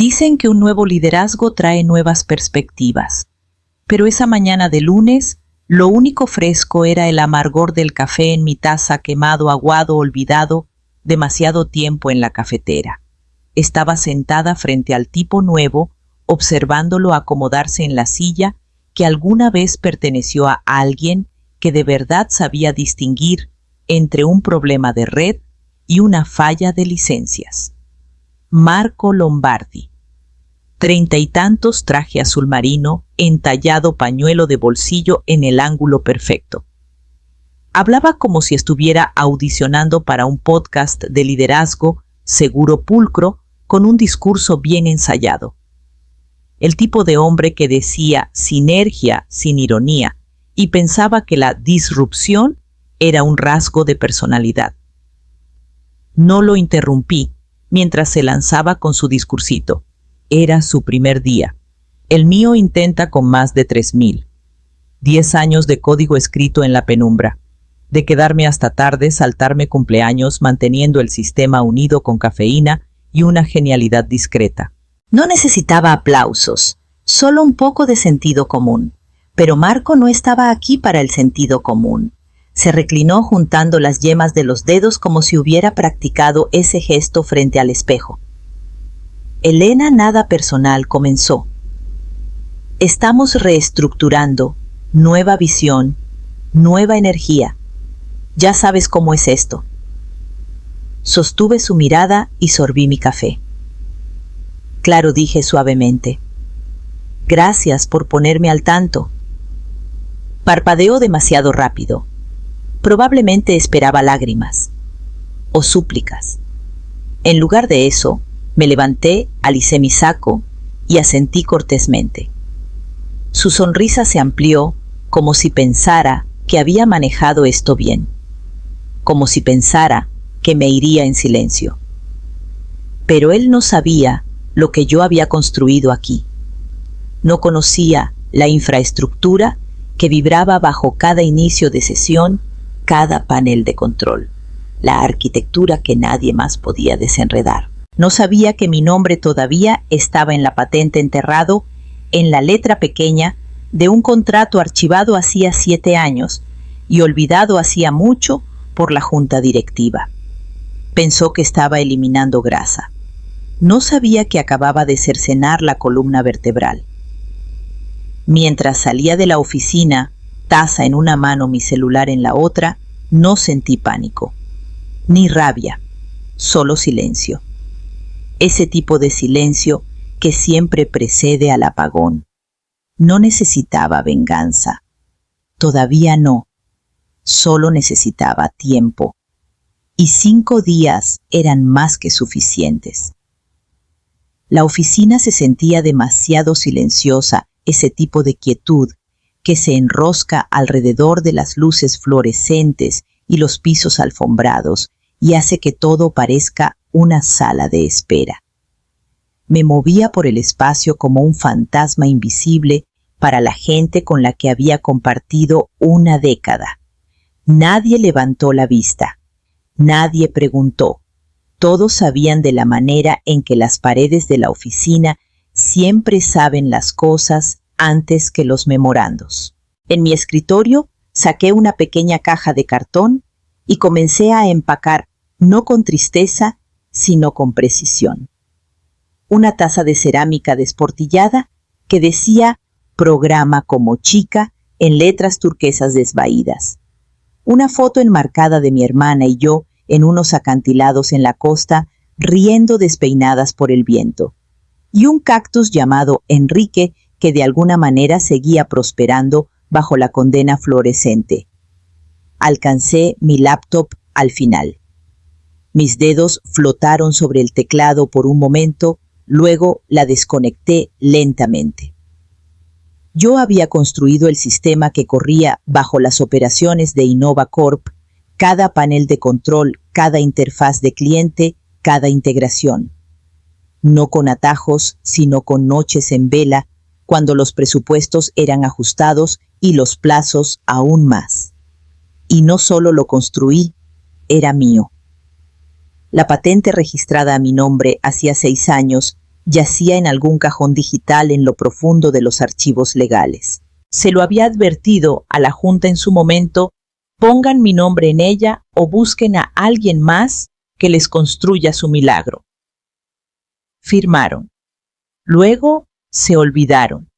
Dicen que un nuevo liderazgo trae nuevas perspectivas, pero esa mañana de lunes, lo único fresco era el amargor del café en mi taza quemado, aguado, olvidado, demasiado tiempo en la cafetera. Estaba sentada frente al tipo nuevo, observándolo acomodarse en la silla que alguna vez perteneció a alguien que de verdad sabía distinguir entre un problema de red y una falla de licencias. Marco Lombardi. 30 y tantos, traje azul marino, entallado pañuelo de bolsillo en el ángulo perfecto. Hablaba como si estuviera audicionando para un podcast de liderazgo, seguro, pulcro, con un discurso bien ensayado. El tipo de hombre que decía sinergia sin ironía y pensaba que la disrupción era un rasgo de personalidad. No lo interrumpí mientras se lanzaba con su discursito. Era su primer día. El mío intenta con más de 3000. 10 años de código escrito en la penumbra. De quedarme hasta tarde, saltarme cumpleaños, manteniendo el sistema unido con cafeína y una genialidad discreta. No necesitaba aplausos, solo un poco de sentido común. Pero Marco no estaba aquí para el sentido común. Se reclinó juntando las yemas de los dedos como si hubiera practicado ese gesto frente al espejo. Elena, nada personal, comenzó. Estamos reestructurando, nueva visión, nueva energía. Ya sabes cómo es esto. Sostuve su mirada y sorbí mi café. Claro, dije suavemente. Gracias por ponerme al tanto. Parpadeó demasiado rápido. Probablemente esperaba lágrimas o súplicas. En lugar de eso, me levanté, alicé mi saco y asentí cortésmente. Su sonrisa se amplió como si pensara que había manejado esto bien, como si pensara que me iría en silencio. Pero él no sabía lo que yo había construido aquí. No conocía la infraestructura que vibraba bajo cada inicio de sesión, cada panel de control, la arquitectura que nadie más podía desenredar. No sabía que mi nombre todavía estaba en la patente enterrado en la letra pequeña de un contrato archivado hacía 7 años y olvidado hacía mucho por la junta directiva. Pensó que estaba eliminando grasa. No sabía que acababa de cercenar la columna vertebral. Mientras salía de la oficina, taza en una mano, mi celular en la otra, no sentí pánico, ni rabia, solo silencio. Ese tipo de silencio que siempre precede al apagón. No necesitaba venganza. Todavía no. Solo necesitaba tiempo. Y 5 días eran más que suficientes. La oficina se sentía demasiado silenciosa, ese tipo de quietud que se enrosca alrededor de las luces fluorescentes y los pisos alfombrados y hace que todo parezca una sala de espera. Me movía por el espacio como un fantasma invisible para la gente con la que había compartido una década. Nadie levantó la vista. Nadie preguntó. Todos sabían de la manera en que las paredes de la oficina siempre saben las cosas antes que los memorandos. En mi escritorio saqué una pequeña caja de cartón y comencé a empacar, no con tristeza, sino con precisión. Una taza de cerámica desportillada que decía «Programa como chica» en letras turquesas desvaídas. Una foto enmarcada de mi hermana y yo en unos acantilados en la costa, riendo despeinadas por el viento. Y un cactus llamado Enrique que de alguna manera seguía prosperando bajo la condena fluorescente. Alcancé mi laptop al final. Mis dedos flotaron sobre el teclado por un momento, luego la desconecté lentamente. Yo había construido el sistema que corría bajo las operaciones de Innova Corp, cada panel de control, cada interfaz de cliente, cada integración. No con atajos, sino con noches en vela, cuando los presupuestos eran ajustados y los plazos aún más. Y no solo lo construí, era mío. La patente registrada a mi nombre hacía 6 años Yacía en algún cajón digital en lo profundo de los archivos legales. Se lo había advertido a la Junta en su momento: pongan mi nombre en ella o busquen a alguien más que les construya su milagro. Firmaron. Luego se olvidaron.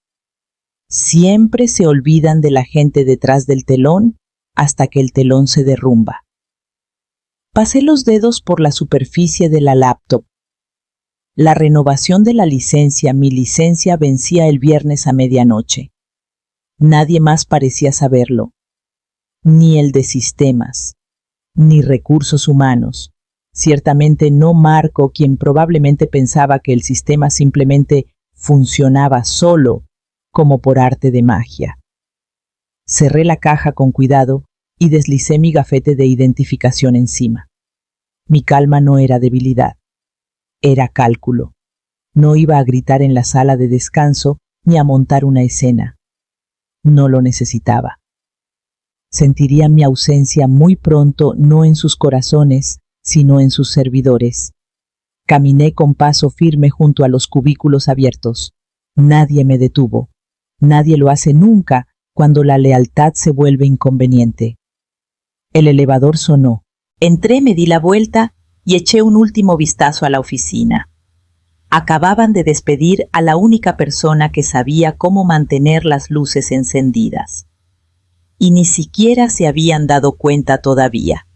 Siempre se olvidan de la gente detrás del telón hasta que el telón se derrumba. Pasé los dedos por la superficie de la laptop. La renovación de la licencia, mi licencia, vencía el viernes a medianoche. Nadie más parecía saberlo. Ni el de sistemas, ni recursos humanos. Ciertamente no Marco, quien probablemente pensaba que el sistema simplemente funcionaba solo, como por arte de magia. Cerré la caja con cuidado y deslicé mi gafete de identificación encima. Mi calma no era debilidad, era cálculo. No iba a gritar en la sala de descanso ni a montar una escena. No lo necesitaba. Sentirían mi ausencia muy pronto, no en sus corazones, sino en sus servidores. Caminé con paso firme junto a los cubículos abiertos. Nadie me detuvo. Nadie lo hace nunca cuando la lealtad se vuelve inconveniente. El elevador sonó. Entré, me di la vuelta y eché un último vistazo a la oficina. Acababan de despedir a la única persona que sabía cómo mantener las luces encendidas. Y ni siquiera se habían dado cuenta todavía.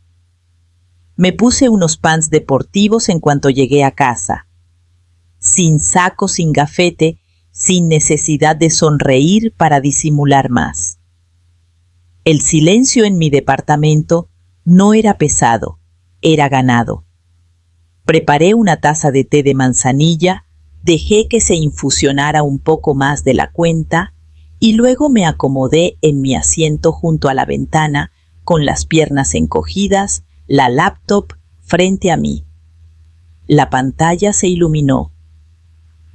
Me puse unos pants deportivos en cuanto llegué a casa. Sin saco, sin gafete, sin necesidad de sonreír para disimular más. El silencio en mi departamento no era pesado, era ganado. Preparé una taza de té de manzanilla, dejé que se infusionara un poco más de la cuenta y luego me acomodé en mi asiento junto a la ventana con las piernas encogidas, la laptop frente a mí. La pantalla se iluminó.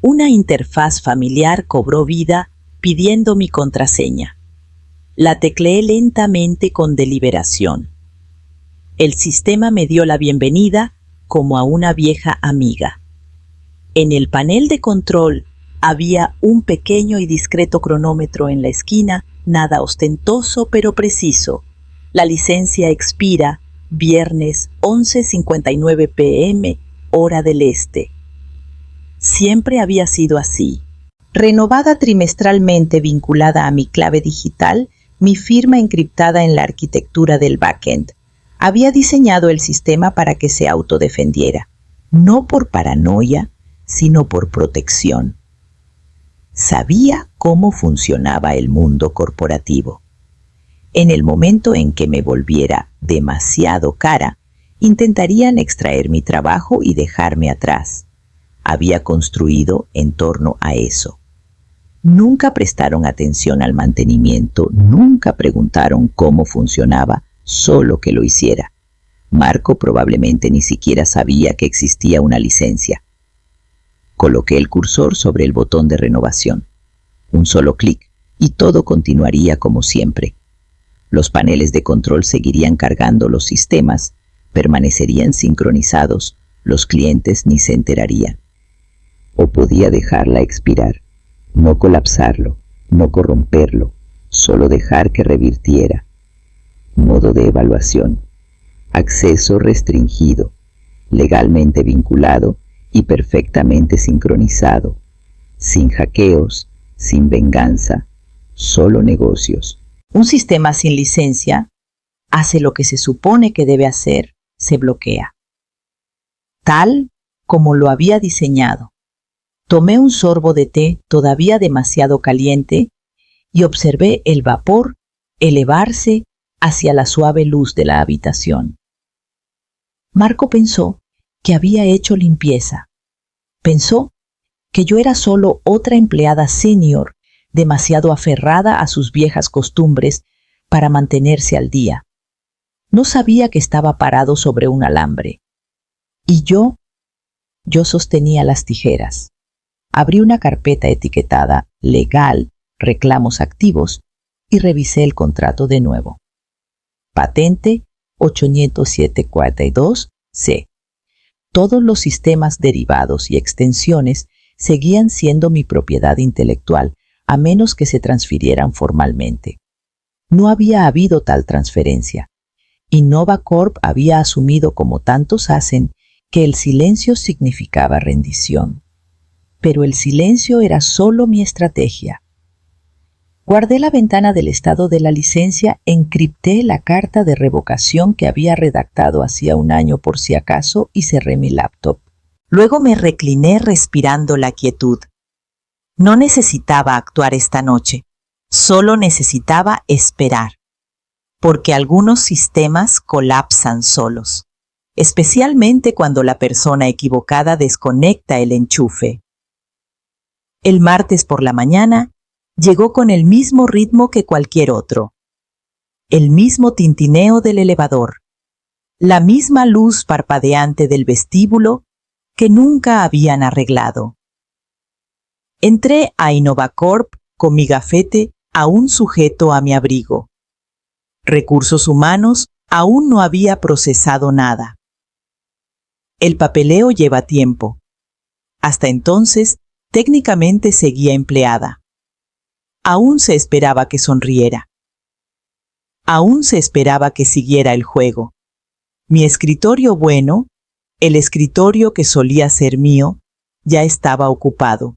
Una interfaz familiar cobró vida pidiendo mi contraseña. La tecleé lentamente con deliberación. El sistema me dio la bienvenida como a una vieja amiga. En el panel de control había un pequeño y discreto cronómetro en la esquina, nada ostentoso pero preciso. La licencia expira viernes 11:59 p.m., hora del este. Siempre había sido así. Renovada trimestralmente vinculada a mi clave digital, mi firma encriptada en la arquitectura del backend. Había diseñado el sistema para que se autodefendiera, no por paranoia, sino por protección. Sabía cómo funcionaba el mundo corporativo. En el momento en que me volviera demasiado cara, intentarían extraer mi trabajo y dejarme atrás. Había construido en torno a eso. Nunca prestaron atención al mantenimiento, nunca preguntaron cómo funcionaba, solo que lo hiciera. Marco probablemente ni siquiera sabía que existía una licencia. Coloqué el cursor sobre el botón de renovación. Un solo clic y todo continuaría como siempre. Los paneles de control seguirían cargando los sistemas, permanecerían sincronizados, los clientes ni se enterarían. O podía dejarla expirar, no colapsarlo, no corromperlo, solo dejar que revirtiera. Modo de evaluación. Acceso restringido, legalmente vinculado y perfectamente sincronizado. Sin hackeos, sin venganza, solo negocios. Un sistema sin licencia hace lo que se supone que debe hacer, se bloquea. Tal como lo había diseñado. Tomé un sorbo de té todavía demasiado caliente y observé el vapor elevarse hacia la suave luz de la habitación. Marco pensó que había hecho limpieza. Pensó que yo era solo otra empleada senior, demasiado aferrada a sus viejas costumbres para mantenerse al día. No sabía que estaba parado sobre un alambre. Y yo sostenía las tijeras. Abrí una carpeta etiquetada Legal, Reclamos Activos y revisé el contrato de nuevo. Patente 80742C. Todos los sistemas derivados y extensiones seguían siendo mi propiedad intelectual, a menos que se transfirieran formalmente. No había habido tal transferencia. Innova Corp había asumido, como tantos hacen, que el silencio significaba rendición. Pero el silencio era solo mi estrategia. Guardé la ventana del estado de la licencia, encripté la carta de revocación que había redactado hacía un año por si acaso y cerré mi laptop. Luego me recliné respirando la quietud. No necesitaba actuar esta noche, solo necesitaba esperar, porque algunos sistemas colapsan solos, especialmente cuando la persona equivocada desconecta el enchufe. El martes por la mañana llegó con el mismo ritmo que cualquier otro. El mismo tintineo del elevador, la misma luz parpadeante del vestíbulo que nunca habían arreglado. Entré a Innova Corp con mi gafete aún sujeto a mi abrigo. Recursos Humanos aún no había procesado nada. El papeleo lleva tiempo. Hasta entonces, técnicamente seguía empleada. Aún se esperaba que sonriera. Aún se esperaba que siguiera el juego. Mi escritorio bueno, el escritorio que solía ser mío, ya estaba ocupado.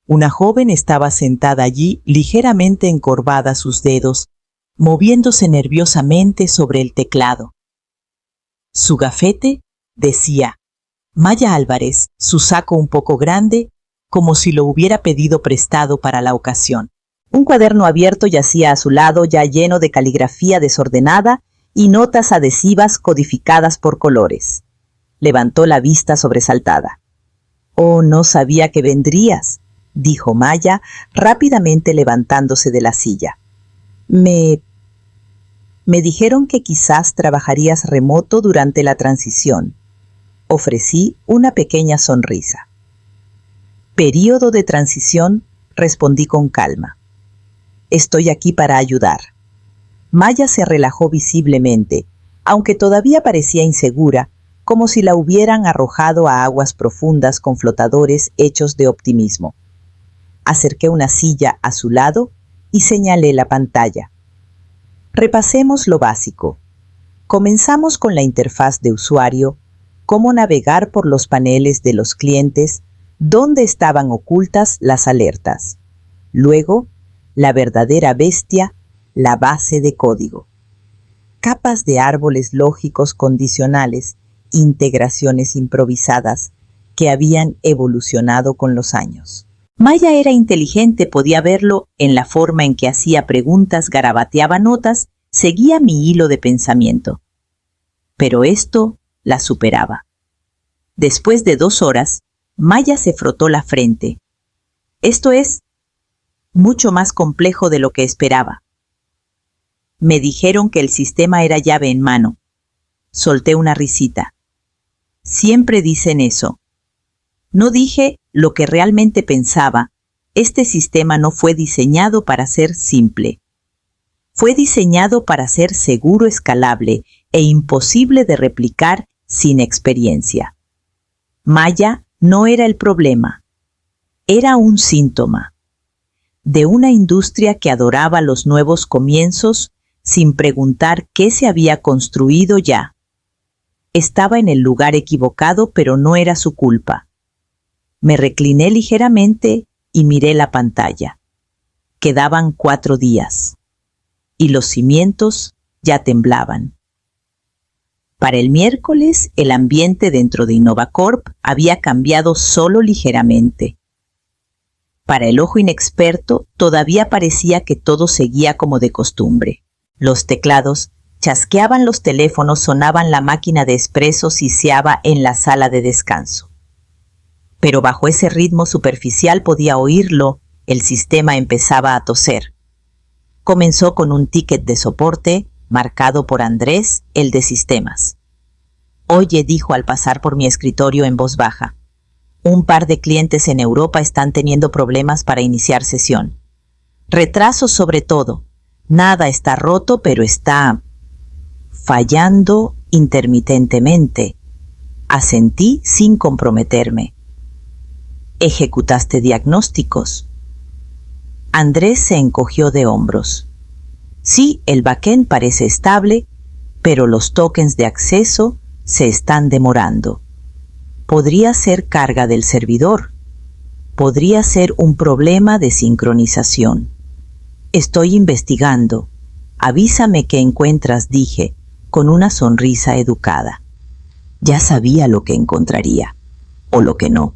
Una joven estaba sentada allí, ligeramente encorvada sus dedos, moviéndose nerviosamente sobre el teclado. Su gafete decía Maya Álvarez, su saco un poco grande, como si lo hubiera pedido prestado para la ocasión. Un cuaderno abierto yacía a su lado, ya lleno de caligrafía desordenada y notas adhesivas codificadas por colores. Levantó la vista sobresaltada. «Oh, no sabía que vendrías», dijo Maya, rápidamente levantándose de la silla. Me dijeron que quizás trabajarías remoto durante la transición. Ofrecí una pequeña sonrisa. «Período de transición», respondí con calma. «Estoy aquí para ayudar». Maya se relajó visiblemente, aunque todavía parecía insegura, como si la hubieran arrojado a aguas profundas con flotadores hechos de optimismo. Acerqué una silla a su lado y señalé la pantalla. Repasemos lo básico. Comenzamos con la interfaz de usuario, cómo navegar por los paneles de los clientes, dónde estaban ocultas las alertas. Luego, la verdadera bestia, la base de código. Capas de árboles lógicos condicionales, integraciones improvisadas que habían evolucionado con los años. Maya era inteligente, podía verlo en la forma en que hacía preguntas, garabateaba notas, seguía mi hilo de pensamiento. Pero esto la superaba. Después de 2 horas, Maya se frotó la frente. Esto es mucho más complejo de lo que esperaba. Me dijeron que el sistema era llave en mano. Solté una risita. Siempre dicen eso. No dije lo que realmente pensaba. Este sistema no fue diseñado para ser simple. Fue diseñado para ser seguro, escalable e imposible de replicar sin experiencia. Maya no era el problema. Era un síntoma de una industria que adoraba los nuevos comienzos sin preguntar qué se había construido ya. Estaba en el lugar equivocado, pero no era su culpa. Me recliné ligeramente y miré la pantalla. Quedaban 4 días. Y los cimientos ya temblaban. Para el miércoles, el ambiente dentro de Innova Corp había cambiado solo ligeramente. Para el ojo inexperto, todavía parecía que todo seguía como de costumbre. Los teclados chasqueaban, los teléfonos sonaban, la máquina de espresso siseaba en la sala de descanso. Pero bajo ese ritmo superficial podía oírlo, el sistema empezaba a toser. Comenzó con un ticket de soporte marcado por Andrés, el de sistemas. «Oye», dijo al pasar por mi escritorio en voz baja, «un par de clientes en Europa están teniendo problemas para iniciar sesión. Retrasos sobre todo. Nada está roto, pero está fallando intermitentemente». Asentí sin comprometerme. ¿Ejecutaste diagnósticos? Andrés se encogió de hombros. Sí, el backend parece estable, pero los tokens de acceso se están demorando. Podría ser carga del servidor. Podría ser un problema de sincronización. Estoy investigando. Avísame qué encuentras, dije, con una sonrisa educada. Ya sabía lo que encontraría, o lo que no.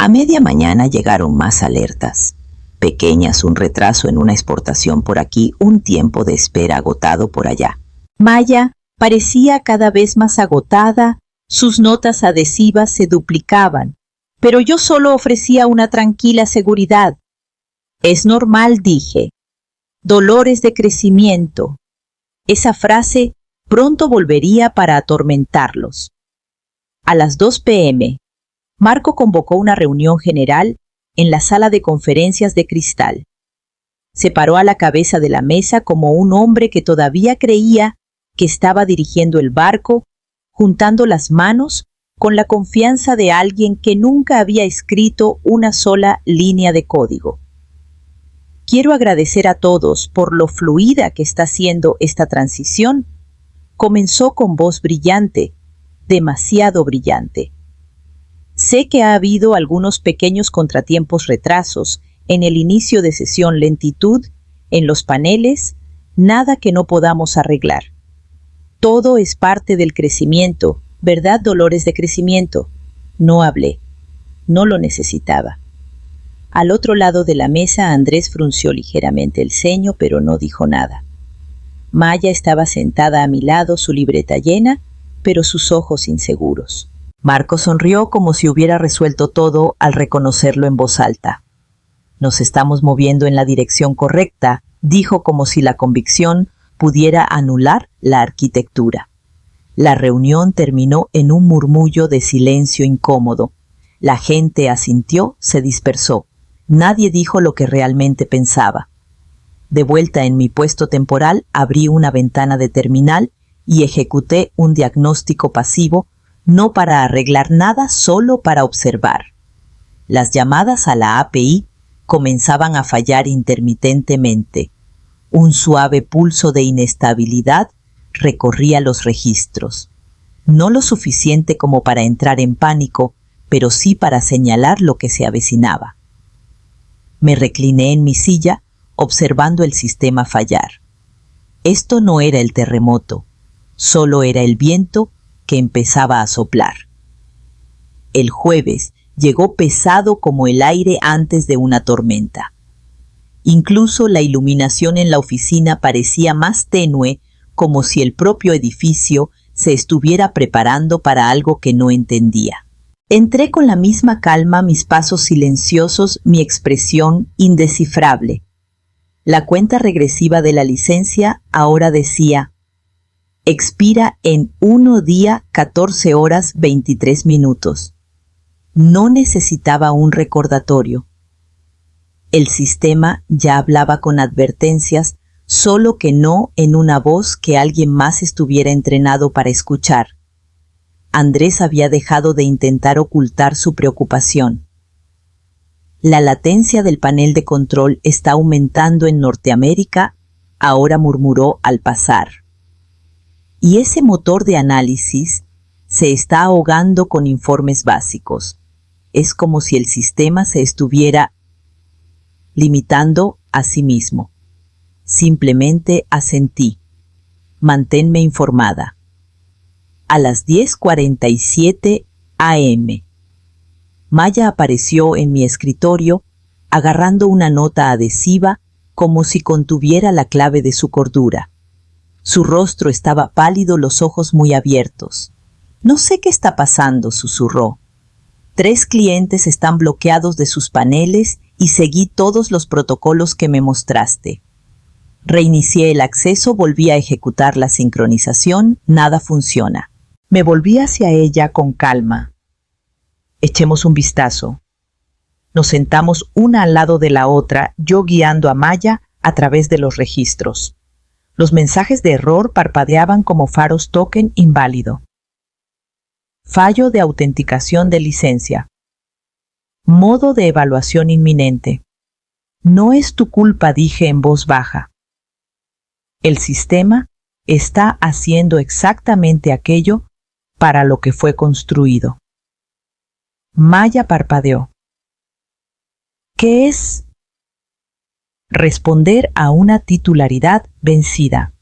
A media mañana llegaron más alertas. Pequeñas, un retraso en una exportación por aquí, un tiempo de espera agotado por allá. Maya parecía cada vez más agotada, sus notas adhesivas se duplicaban, pero yo solo ofrecía una tranquila seguridad. Es normal, dije. Dolores de crecimiento. Esa frase pronto volvería para atormentarlos. A las 2 p.m., Marco convocó una reunión general en la sala de conferencias de cristal. Se paró a la cabeza de la mesa como un hombre que todavía creía que estaba dirigiendo el barco, juntando las manos con la confianza de alguien que nunca había escrito una sola línea de código. Quiero agradecer a todos por lo fluida que está siendo esta transición. Comenzó con voz brillante, demasiado brillante. Sé que ha habido algunos pequeños contratiempos, retrasos, en el inicio de sesión, lentitud, en los paneles, nada que no podamos arreglar. Todo es parte del crecimiento, ¿verdad, dolores de crecimiento? No hablé. No lo necesitaba. Al otro lado de la mesa, Andrés frunció ligeramente el ceño, pero no dijo nada. Maya estaba sentada a mi lado, su libreta llena, pero sus ojos inseguros. Marco sonrió como si hubiera resuelto todo al reconocerlo en voz alta. Nos estamos moviendo en la dirección correcta, dijo como si la convicción pudiera anular la arquitectura. La reunión terminó en un murmullo de silencio incómodo. La gente asintió, se dispersó. Nadie dijo lo que realmente pensaba. De vuelta en mi puesto temporal, abrí una ventana de terminal y ejecuté un diagnóstico pasivo, no para arreglar nada, solo para observar. Las llamadas a la API comenzaban a fallar intermitentemente. Un suave pulso de inestabilidad recorría los registros. No lo suficiente como para entrar en pánico, pero sí para señalar lo que se avecinaba. Me recliné en mi silla, observando el sistema fallar. Esto no era el terremoto, solo era el viento que empezaba a soplar. El jueves llegó pesado como el aire antes de una tormenta. Incluso la iluminación en la oficina parecía más tenue, como si el propio edificio se estuviera preparando para algo que no entendía. Entré con la misma calma, mis pasos silenciosos, mi expresión indescifrable. La cuenta regresiva de la licencia ahora decía: expira en 1 día 14 horas 23 minutos. No necesitaba un recordatorio. El sistema ya hablaba con advertencias, solo que no en una voz que alguien más estuviera entrenado para escuchar. Andrés había dejado de intentar ocultar su preocupación. La latencia del panel de control está aumentando en Norteamérica, ahora murmuró al pasar. Y ese motor de análisis se está ahogando con informes básicos. Es como si el sistema se estuviera limitando a sí mismo. Simplemente asentí. Manténme informada. A las 10:47 a.m. Maya apareció en mi escritorio, agarrando una nota adhesiva como si contuviera la clave de su cordura. Su rostro estaba pálido, los ojos muy abiertos. No sé qué está pasando, susurró. 3 clientes están bloqueados de sus paneles y seguí todos los protocolos que me mostraste. Reinicié el acceso, volví a ejecutar la sincronización, nada funciona. Me volví hacia ella con calma. Echemos un vistazo. Nos sentamos una al lado de la otra, yo guiando a Maya a través de los registros. Los mensajes de error parpadeaban como faros token inválido. Fallo de autenticación de licencia. Modo de evaluación inminente. No es tu culpa, dije en voz baja. El sistema está haciendo exactamente aquello para lo que fue construido. Maya parpadeó. ¿Qué es? Responder a una titularidad vencida.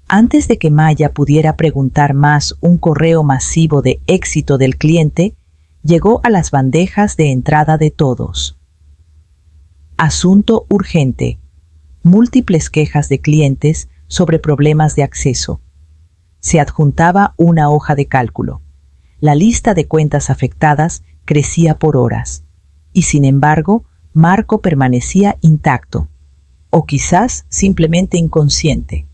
Antes de que Maya pudiera preguntar más, un correo masivo de éxito del cliente llegó a las bandejas de entrada de todos. Asunto urgente. Múltiples quejas de clientes sobre problemas de acceso. Se adjuntaba una hoja de cálculo. La lista de cuentas afectadas crecía por horas. Y sin embargo, Marco permanecía intacto. O quizás simplemente inconsciente.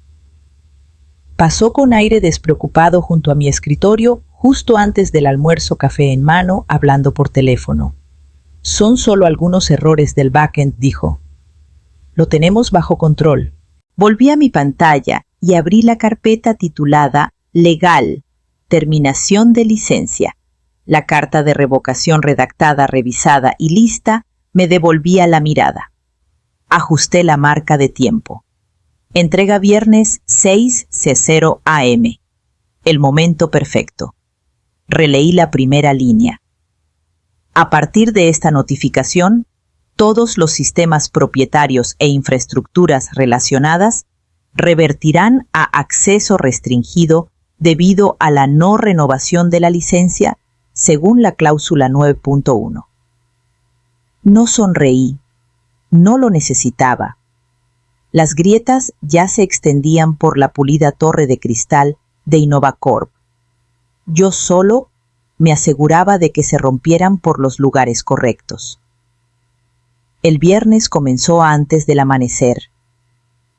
Pasó con aire despreocupado junto a mi escritorio justo antes del almuerzo, café en mano, hablando por teléfono. Son solo algunos errores del backend, dijo. Lo tenemos bajo control. Volví a mi pantalla y abrí la carpeta titulada Legal, terminación de licencia. La carta de revocación redactada, revisada y lista me devolvía la mirada. Ajusté la marca de tiempo. Entrega viernes 6:00 am. El momento perfecto. Releí la primera línea. A partir de esta notificación, todos los sistemas propietarios e infraestructuras relacionadas revertirán a acceso restringido debido a la no renovación de la licencia según la cláusula 9.1. No sonreí. No lo necesitaba. Las grietas ya se extendían por la pulida torre de cristal de InnovaCorp. Yo solo me aseguraba de que se rompieran por los lugares correctos. El viernes comenzó antes del amanecer.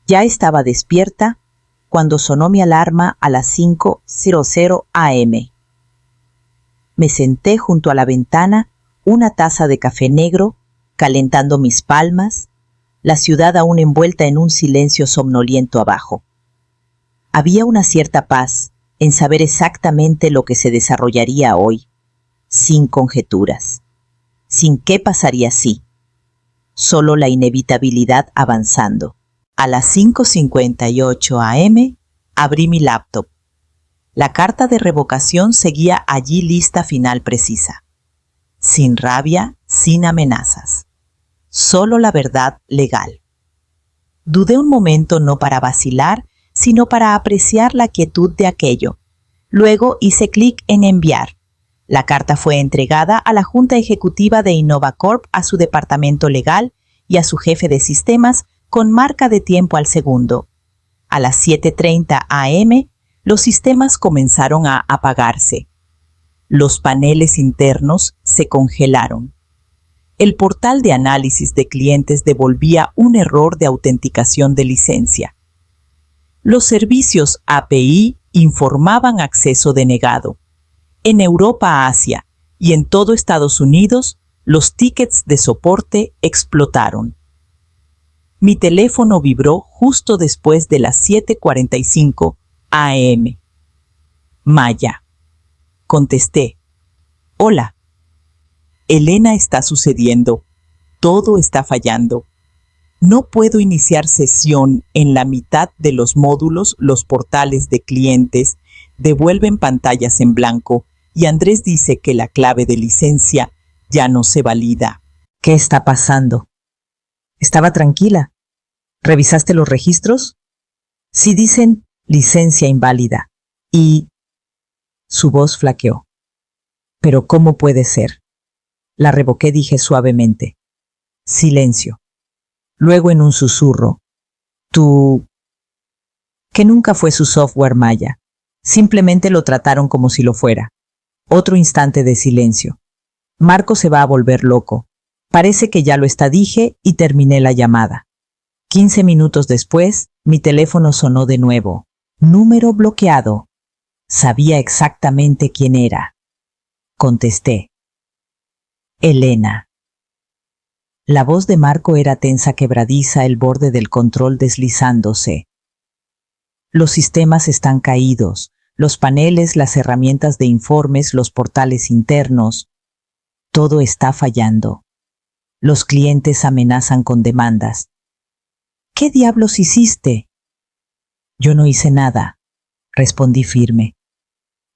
Ya estaba despierta cuando sonó mi alarma a las 5:00 am. Me senté junto a la ventana, una taza de café negro, calentando mis palmas, la ciudad aún envuelta en un silencio somnoliento abajo. Había una cierta paz en saber exactamente lo que se desarrollaría hoy, sin conjeturas, sin qué pasaría si, solo la inevitabilidad avanzando. A las 5:58 am abrí mi laptop. La carta de revocación seguía allí lista, final precisa. Sin rabia, sin amenazas. Solo la verdad legal. Dudé un momento, no para vacilar, sino para apreciar la quietud de aquello. Luego hice clic en enviar. La carta fue entregada a la Junta Ejecutiva de InnovaCorp, a su departamento legal y a su jefe de sistemas, con marca de tiempo al segundo. A las 7:30 am, los sistemas comenzaron a apagarse. Los paneles internos se congelaron. El portal de análisis de clientes devolvía un error de autenticación de licencia. Los servicios API informaban acceso denegado. En Europa, Asia y en todo Estados Unidos, los tickets de soporte explotaron. Mi teléfono vibró justo después de las 7:45 am. Maya. Contesté. Hola. Elena, está sucediendo. Todo está fallando. No puedo iniciar sesión en la mitad de los módulos. Los portales de clientes devuelven pantallas en blanco y Andrés dice que la clave de licencia ya no se valida. ¿Qué está pasando? Estaba tranquila. ¿Revisaste los registros? Sí, dicen licencia inválida. Y su voz flaqueó. ¿Pero cómo puede ser? La revoqué, dije suavemente. Silencio. Luego en un susurro. Que nunca fue su software, Maya. Simplemente lo trataron como si lo fuera. Otro instante de silencio. Marco se va a volver loco. Parece que ya lo está, dije, y terminé la llamada. 15 minutos después, mi teléfono sonó de nuevo. Número bloqueado. Sabía exactamente quién era. Contesté. Elena. La voz de Marco era tensa, quebradiza, el borde del control deslizándose. Los sistemas están caídos, los paneles, las herramientas de informes, los portales internos. todo está fallando. Los clientes amenazan con demandas. ¿Qué diablos hiciste? Yo no hice nada, respondí firme.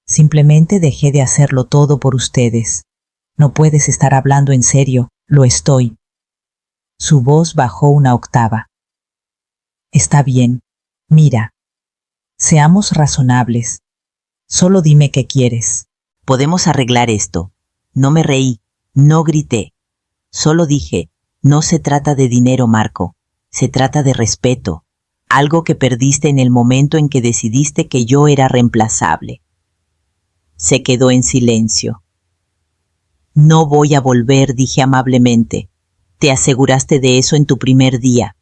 Simplemente dejé de hacerlo todo por ustedes. No puedes estar hablando en serio. Lo estoy. Su voz bajó una octava. Está bien. Mira. Seamos razonables. Solo dime qué quieres. Podemos arreglar esto. No me reí. No grité. Solo dije, no se trata de dinero, Marco. Se trata de respeto. Algo que perdiste en el momento en que decidiste que yo era reemplazable. Se quedó en silencio. No voy a volver, dije amablemente. Te aseguraste de eso en tu primer día.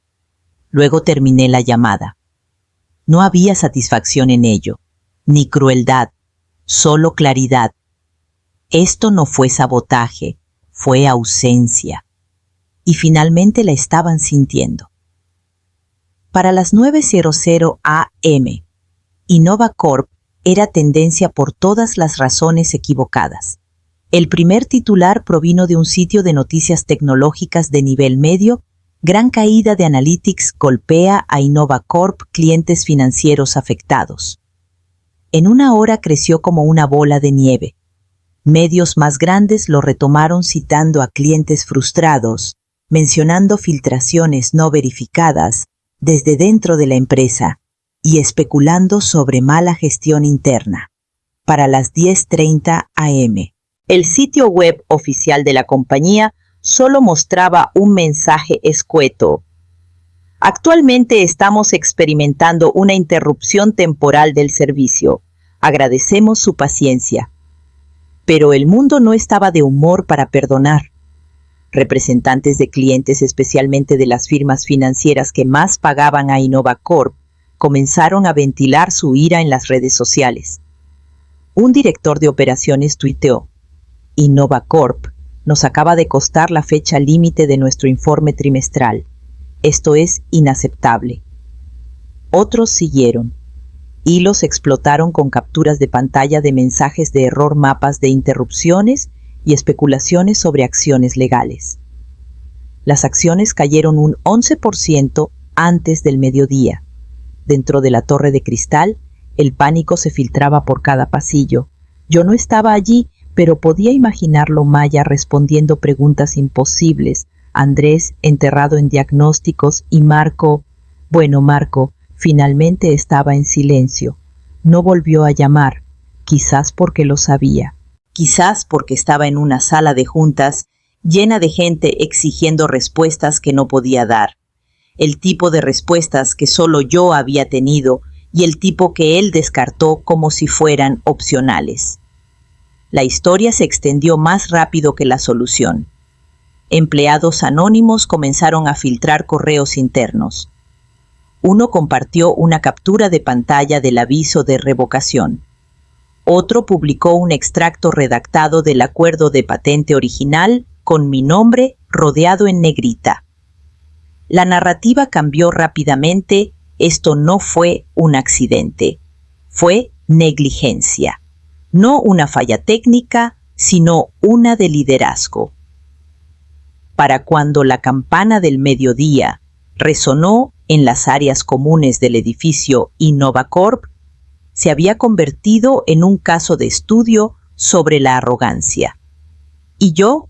Luego terminé la llamada. No había satisfacción en ello, ni crueldad, solo claridad. Esto no fue sabotaje, fue ausencia. Y finalmente la estaban sintiendo. Para las 9:00 a.m., InnovaCorp era tendencia por todas las razones equivocadas. El primer titular provino de un sitio de noticias tecnológicas de nivel medio. Gran caída de Analytics golpea a InnovaCorp, clientes financieros afectados. En una hora creció como una bola de nieve. Medios más grandes lo retomaron citando a clientes frustrados, mencionando filtraciones no verificadas desde dentro de la empresa y especulando sobre mala gestión interna. Para las 10:30 a.m., el sitio web oficial de la compañía solo mostraba un mensaje escueto. Actualmente estamos experimentando una interrupción temporal del servicio. Agradecemos su paciencia. Pero el mundo no estaba de humor para perdonar. Representantes de clientes, especialmente de las firmas financieras que más pagaban a InnovaCorp, comenzaron a ventilar su ira en las redes sociales. Un director de operaciones tuiteó: InnovaCorp nos acaba de costar la fecha límite de nuestro informe trimestral. Esto es inaceptable. Otros siguieron. Hilos explotaron con capturas de pantalla de mensajes de error, mapas de interrupciones y especulaciones sobre acciones legales. Las acciones cayeron un 11% antes del mediodía. Dentro de la torre de cristal, el pánico se filtraba por cada pasillo. Yo no estaba allí, pero podía imaginarlo Maya respondiendo preguntas imposibles, Andrés enterrado en diagnósticos y Marco finalmente estaba en silencio. No volvió a llamar, quizás porque lo sabía, quizás porque estaba en una sala de juntas llena de gente exigiendo respuestas que no podía dar. El tipo de respuestas que solo yo había tenido y el tipo que él descartó como si fueran opcionales. La historia se extendió más rápido que la solución. Empleados anónimos comenzaron a filtrar correos internos. Uno compartió una captura de pantalla del aviso de revocación. Otro publicó un extracto redactado del acuerdo de patente original con mi nombre rodeado en negrita. La narrativa cambió rápidamente. Esto no fue un accidente, fue negligencia. No una falla técnica, sino una de liderazgo. Para cuando la campana del mediodía resonó en las áreas comunes del edificio InnovaCorp, se había convertido en un caso de estudio sobre la arrogancia. Y yo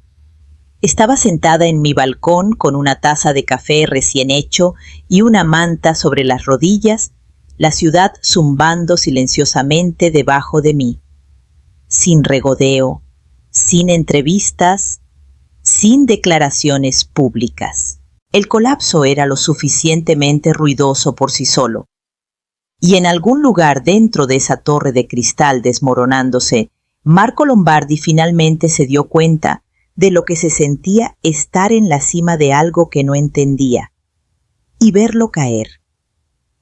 estaba sentada en mi balcón con una taza de café recién hecho y una manta sobre las rodillas, la ciudad zumbando silenciosamente debajo de mí. Sin regodeo, sin entrevistas, sin declaraciones públicas. El colapso era lo suficientemente ruidoso por sí solo. Y en algún lugar dentro de esa torre de cristal desmoronándose, Marco Lombardi finalmente se dio cuenta de lo que se sentía estar en la cima de algo que no entendía y verlo caer.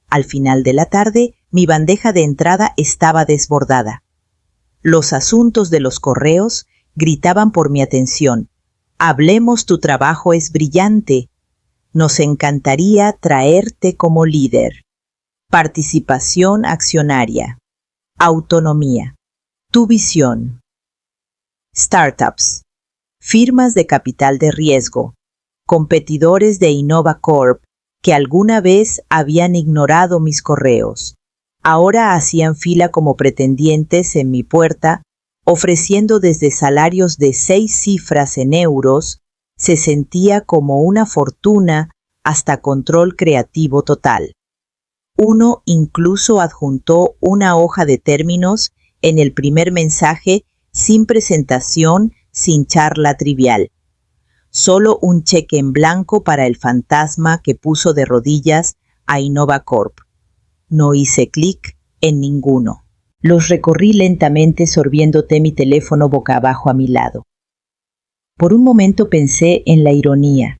Al final de la tarde, mi bandeja de entrada estaba desbordada. Los asuntos de los correos gritaban por mi atención. Hablemos, tu trabajo es brillante. Nos encantaría traerte como líder. Participación accionaria. Autonomía. Tu visión. Startups. firmas de capital de riesgo, competidores de Innova Corp que alguna vez habían ignorado mis correos. Ahora hacían fila como pretendientes en mi puerta, ofreciendo desde salarios de 6 cifras en euros, se sentía como una fortuna hasta control creativo total. Uno incluso adjuntó una hoja de términos en el primer mensaje sin presentación, sin charla trivial. Solo un cheque en blanco para el fantasma que puso de rodillas a Innova Corp. No hice clic en ninguno. Los recorrí lentamente sorbiéndote mi teléfono boca abajo a mi lado. Por un momento pensé en la ironía.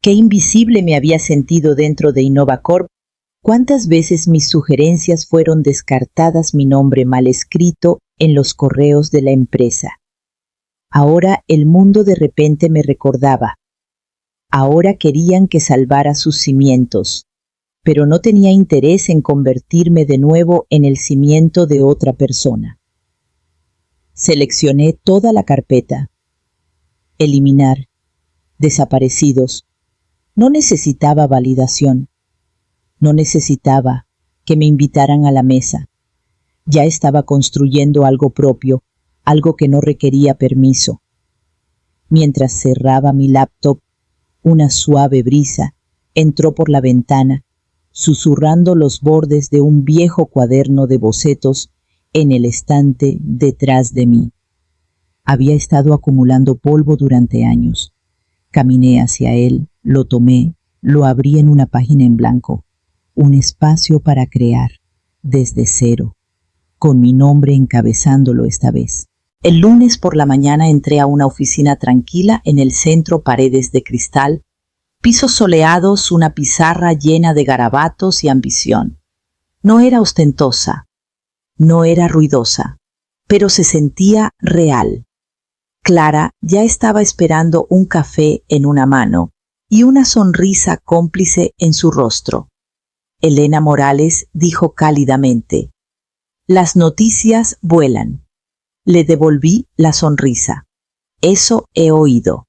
Qué invisible me había sentido dentro de Innova Corp. ¿Cuántas veces mis sugerencias fueron descartadas, mi nombre mal escrito en los correos de la empresa? Ahora el mundo de repente me recordaba. Ahora querían que salvara sus cimientos, pero no tenía interés en convertirme de nuevo en el cimiento de otra persona. Seleccioné toda la carpeta. Eliminar. Desaparecidos. No necesitaba validación. No necesitaba que me invitaran a la mesa. Ya estaba construyendo algo propio, algo que no requería permiso. Mientras cerraba mi laptop, una suave brisa entró por la ventana, susurrando los bordes de un viejo cuaderno de bocetos en el estante detrás de mí. Había estado acumulando polvo durante años. Caminé hacia él, lo tomé, lo abrí en una página en blanco. Un espacio para crear, desde cero, con mi nombre encabezándolo esta vez. El lunes por la mañana entré a una oficina tranquila en el centro, paredes de cristal, pisos soleados, una pizarra llena de garabatos y ambición. No era ostentosa, no era ruidosa, pero se sentía real. Clara ya estaba esperando un café en una mano y una sonrisa cómplice en su rostro. Elena Morales dijo cálidamente: «Las noticias vuelan». Le devolví la sonrisa. «Eso he oído».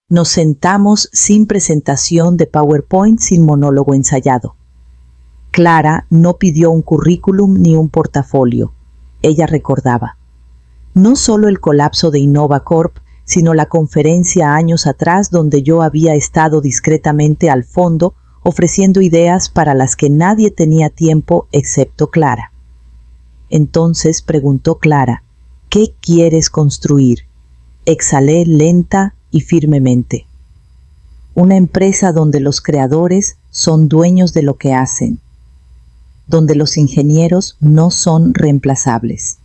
Nos sentamos sin presentación de PowerPoint, sin monólogo ensayado. Clara no pidió un currículum ni un portafolio. Ella recordaba. No solo el colapso de Innova Corp, sino la conferencia años atrás donde yo había estado discretamente al fondo ofreciendo ideas para las que nadie tenía tiempo excepto Clara. Entonces preguntó Clara: «¿Qué quieres construir?». Exhalé lenta y firmemente. Una empresa donde los creadores son dueños de lo que hacen, donde los ingenieros no son reemplazables,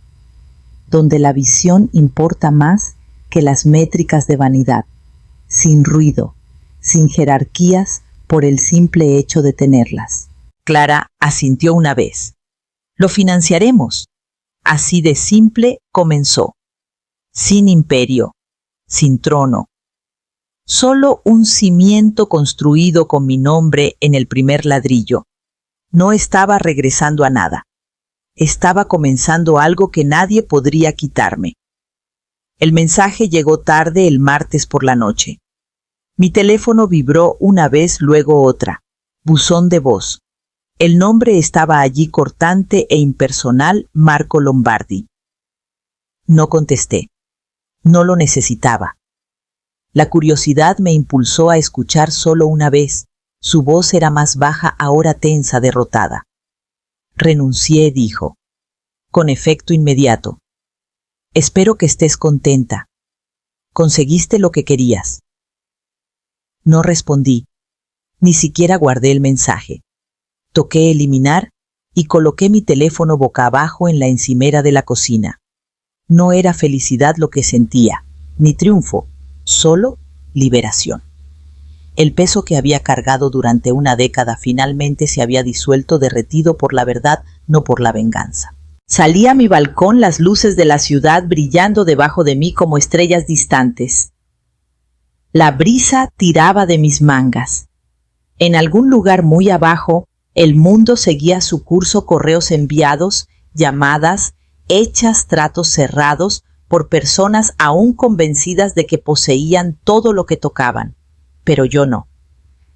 donde la visión importa más que las métricas de vanidad, sin ruido, sin jerarquías por el simple hecho de tenerlas. Clara asintió una vez. «Lo financiaremos». Así de simple comenzó. Sin imperio, sin trono. Solo un cimiento construido con mi nombre en el primer ladrillo. No estaba regresando a nada. Estaba comenzando algo que nadie podría quitarme. El mensaje llegó tarde el martes por la noche. Mi teléfono vibró una vez, luego otra. Buzón de voz. El nombre estaba allí cortante e impersonal: Marco Lombardi. No contesté. No lo necesitaba. La curiosidad me impulsó a escuchar solo una vez. Su voz era más baja, ahora tensa, derrotada. «Renuncié», dijo, con efecto inmediato. «Espero que estés contenta. Conseguiste lo que querías». No respondí. Ni siquiera guardé el mensaje. Toqué eliminar y coloqué mi teléfono boca abajo en la encimera de la cocina. No era felicidad lo que sentía, ni triunfo, solo liberación. El peso que había cargado durante una década finalmente se había disuelto, derretido por la verdad, no por la venganza. Salí a mi balcón, las luces de la ciudad brillando debajo de mí como estrellas distantes. La brisa tiraba de mis mangas. En algún lugar muy abajo, el mundo seguía su curso: correos enviados, llamadas, hechas, tratos cerrados, por personas aún convencidas de que poseían todo lo que tocaban, pero yo no.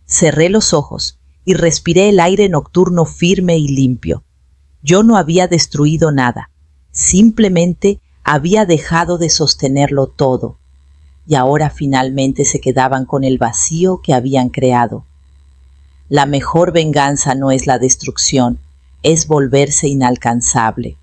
Cerré los ojos y respiré el aire nocturno firme y limpio. Yo no había destruido nada, simplemente había dejado de sostenerlo todo, y ahora finalmente se quedaban con el vacío que habían creado. La mejor venganza no es la destrucción, es volverse inalcanzable.